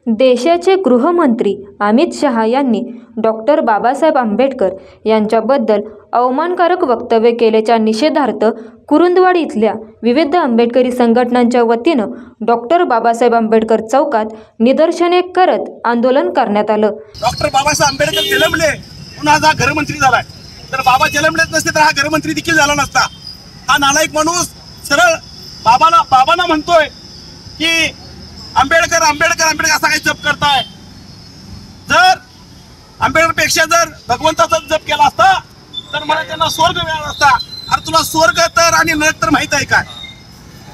देशाचे गृहमंत्री अमित शहा यांनी डॉक्टर बाबासाहेब आंबेडकर यांच्याबद्दल अवमानकारक वक्तव्य केल्याच्या निषेधार्थ कुरुंदवाड इथल्या विविध आंबेडकरी संघटनांच्या वतीनं डॉक्टर बाबासाहेब आंबेडकर चौकात निदर्शने करत आंदोलन करण्यात आलं। डॉक्टर बाबासाहेब आंबेडकर जन्मले पुन्हा हा गृहमंत्री झालाय, तर बाबा जन्मलेच नसते तर हा गृहमंत्री देखील झाला नसता। हा नालायक माणूस सरळ बाबांना म्हणतोय की आंबेडकर आंबेडकर आंबेडकर असा काही जप करताय। जर आंबेडकर पेक्षा जर भगवंताचा जप केला असता तर मला त्यांना स्वर्ग मिळाला असता। अरे तुला स्वर्ग तर आणि नरक तर माहित आहे काय?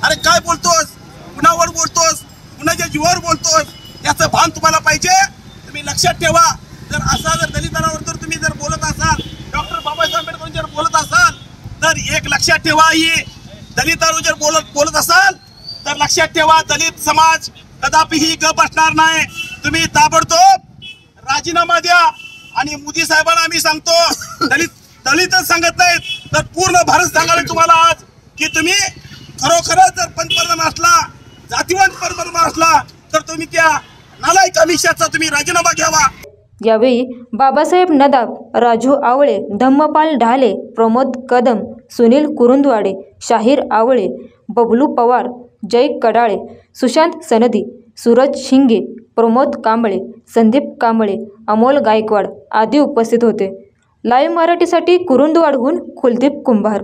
अरे काय बोलतोस, कुणावर बोलतोस, कुणाच्या जीवावर बोलतोस, याचं भान तुम्हाला पाहिजे। तुम्ही लक्षात ठेवा, जर असा जर दलितांवर जर तुम्ही जर बोलत असाल, डॉक्टर बाबासाहेब आंबेडकर जर बोलत असाल तर एक लक्षात ठेवा, ही दलितांवर जर बोलत असाल तर लक्षात ठेवा, दलित समाज कदापिही गप असणार नाही। तुम्ही ताबडतोब राजीनामा द्या। आणि मोदी साहेबांना आम्ही सांगतो, दलितच सांगत नाहीत तर पूर्ण भारत सांगायला तुम्हाला आज की तुम्ही खरोखरच जर पंतप्रधान असला, जातीवंत पंतप्रधान असला तर तुम्ही त्या नालायक अमित शहाचा तुम्ही राजीनामा घ्यावा। यावेळी बाबासाहेब नदाब, राजू आवळे, धम्मपाल ढाले, प्रमोद कदम, सुनील कुरुंदवाडे, शाहीर आवळे, बबलू पवार, जय कडाळे, सुशांत सनदी, सूरज शिंगे, प्रमोद कांबळे, संदीप कांबळे, अमोल गायकवाड आदी उपस्थित होते। लाईव्ह मराठीसाठी कुरुंदवाडहून कुलदीप कुंभार।